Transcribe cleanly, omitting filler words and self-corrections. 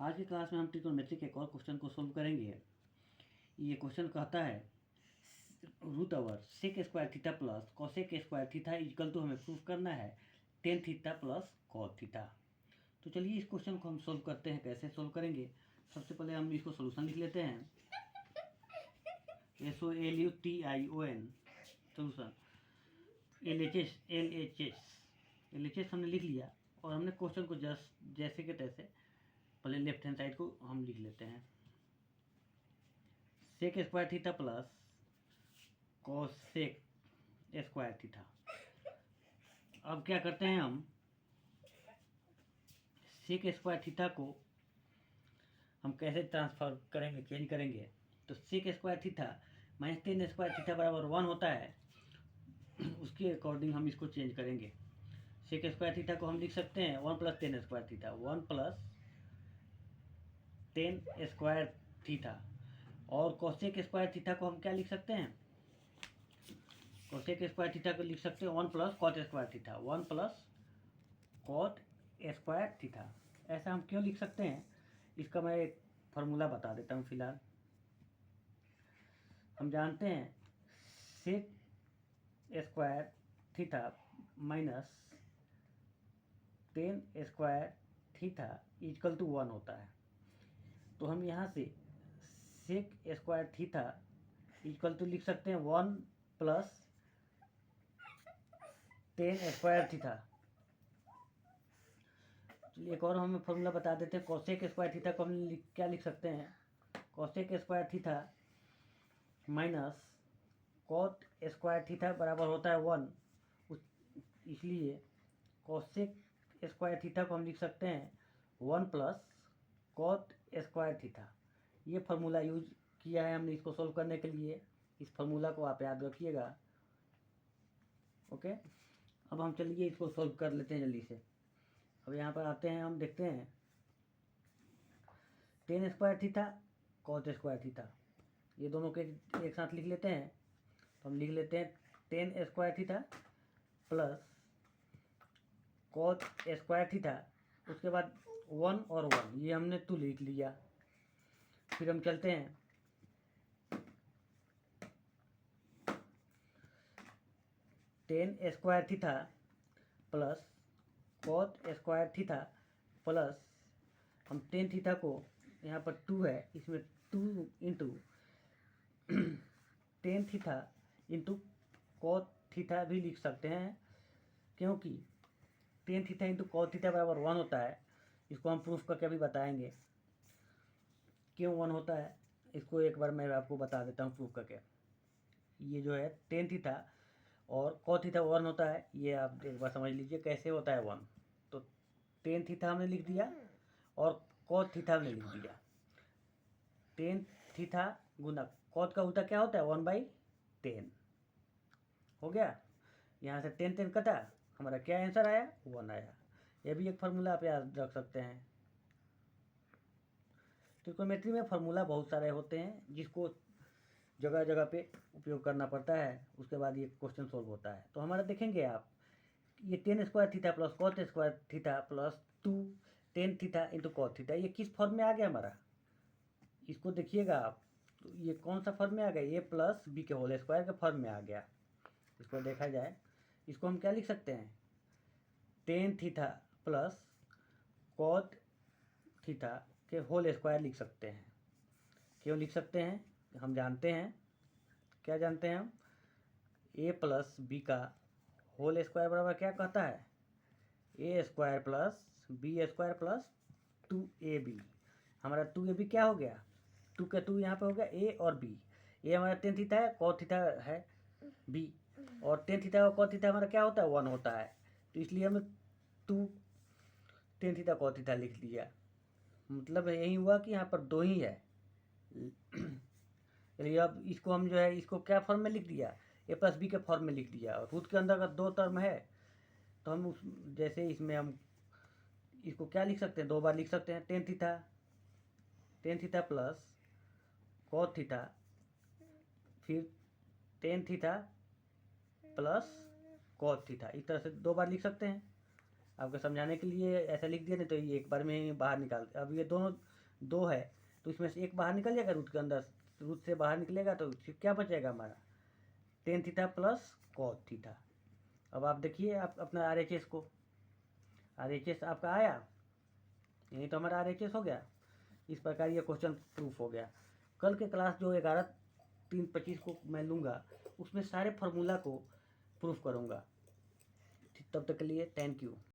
आज की क्लास में हम ट्रिग्नोमेट्री के एक और क्वेश्चन को सोल्व करेंगे। ये क्वेश्चन कहता है root over sec square theta plus cosec square theta equal to हमें प्रूफ करना है tan theta plus cot theta. तो चलिए इस क्वेश्चन को हम सोल्व करते हैं। कैसे सोल्व करेंगे, सबसे पहले हम इसको सोल्यूशन लिख लेते हैं। SOLUTION सोल्यूशन LHS हमने लिख लिया और हमने क्वेश्चन को जस्ट जैसे के तैसे पहले लेफ्ट हैंड साइड को हम लिख लेते हैं। Sec square theta plus cosec square theta. अब क्या करते हैं, हम सेक स्क्वायर थीटा को हम कैसे ट्रांसफर करेंगे, चेंज करेंगे। तो sec square theta minus tan square theta बराबर 1 होता है, उसके अकॉर्डिंग हम इसको चेंज करेंगे। सेक स्क्वायर थीटा को हम लिख सकते हैं 1 plus ten square theta, 1 plus ten square theta. और कोसेक स्क्वायर थीटा को हम क्या लिख सकते हैं, कोसेक स्क्वायर थीटा को लिख सकते हैं 1 plus cot square theta, 1 plus cot square theta. ऐसा हम क्यों लिख सकते हैं, इसका मैं एक फार्मूला बता देता हूँ। फिलहाल हम जानते हैं sec square theta minus tan square theta equal to 1 होता है। तो हम यहाँ से sec square theta equal to लिख सकते हैं 1 प्लस टेन स्क्वायर थीटा। चलिए एक और हमें फॉर्मूला बता देते हैं। कोसेक स्क्वायर थीटा को हम क्या लिख सकते हैं, cosec square theta minus cot square theta बराबर होता है 1। इसलिए कोसेक स्क्वायर थीटा को हम लिख सकते हैं 1 प्लस कॉट स्क्वायर थीटा। ये फार्मूला यूज किया है हमने इसको सोल्व करने के लिए। इस फार्मूला को आप याद रखिएगा। ओके, अब हम चलिए इसको सोल्व कर लेते हैं जल्दी से। अब यहाँ पर आते हैं, हम देखते हैं tan square theta cot square theta, ये दोनों के एक साथ लिख लेते हैं। तो हम लिख लेते हैं tan square theta plus cot square theta, उसके बाद 1 और 1 ये हमने 2 लिख लिया। फिर हम चलते हैं tan square theta plus cot square theta plus हम टेन थीटा को यहाँ पर 2 है, इसमें 2 into tan theta into cot theta भी लिख सकते हैं, क्योंकि tan theta into cot theta बराबर 1 होता है। इसको हम प्रूफ करके अभी बताएंगे क्यों 1 होता है। इसको एक बार मैं आपको बता देता हूँ प्रूफ करके। ये जो है टेन थीटा और कॉट थीटा 1 होता है, ये आप एक बार समझ लीजिए कैसे होता है 1। तो टेन थीटा हमने लिख दिया और कॉट थीटा हमने लिख दिया। टेन थीटा गुना कॉट का उल्टा क्या होता है, 1/10 हो गया। यहाँ से 10 कटा, हमारा क्या आंसर आया, 1 आया। यह भी एक फार्मूला आप याद रख सकते हैं। ट्रिग्नोमेट्री में फार्मूला बहुत सारे होते हैं जिसको जगह जगह पे उपयोग करना पड़ता है, उसके बाद ये क्वेश्चन सोल्व होता है। तो हमारा देखेंगे आप, ये tan square theta plus cot square theta plus 2 tan theta into cot theta, ये किस फॉर्म में आ गया हमारा, इसको देखिएगा आप। तो ये कौन सा फॉर्म में आ गया, ए प्लस बी के होल स्क्वायर के फॉर्म में आ गया। इसको देखा जाए, इसको हम क्या लिख सकते हैं, tan theta plus cot theta के होल स्क्वायर लिख सकते हैं। क्यों लिख सकते हैं, हम जानते हैं, क्या जानते हैं हम, ए प्लस बी का होल स्क्वायर बराबर क्या कहता है, A square plus B square plus 2ab। हमारा 2ab क्या हो गया, 2 का 2 यहाँ पे हो गया ए और बी। ए हमारा टेन थीटा है, कॉट थीटा है बी, और टेन थीटा और कॉट थीटा हमारा क्या होता है, 1 होता है। तो इसलिए हमने 2 टेन थीटा कॉट थीटा लिख दिया। मतलब यही हुआ कि यहाँ पर 2 ही है। चलिए अब इसको हम जो है, इसको क्या फॉर्म में लिख दिया, ए प्लस बी के फॉर्म में लिख दिया। और रूट के अंदर अगर 2 टर्म है तो हम उस जैसे इसमें हम इसको क्या लिख सकते हैं, 2 बार लिख सकते हैं, tan theta plus cot theta, फिर tan theta plus cot theta, इस तरह से 2 बार लिख सकते हैं। आपको समझाने के लिए ऐसा लिख दिया, नहीं तो ये एक बार में ही बाहर निकाल। अब ये दोनों दो है तो इसमें से एक बाहर निकल जाएगा रूट के अंदर, रूट से बाहर निकलेगा तो सिर्फ क्या बचेगा हमारा, ten theta plus cos theta. अब आप देखिए आप अपना आर एच एस को, आर एच एस आपका आया, यही तो हमारा आर एच एस हो गया। इस प्रकार ये क्वेश्चन प्रूफ हो गया। कल के क्लास जो 11/3/25 को मैं लूँगा उसमें सारे फार्मूला को प्रूफ करूँगा। तब तक के लिए थैंक यू।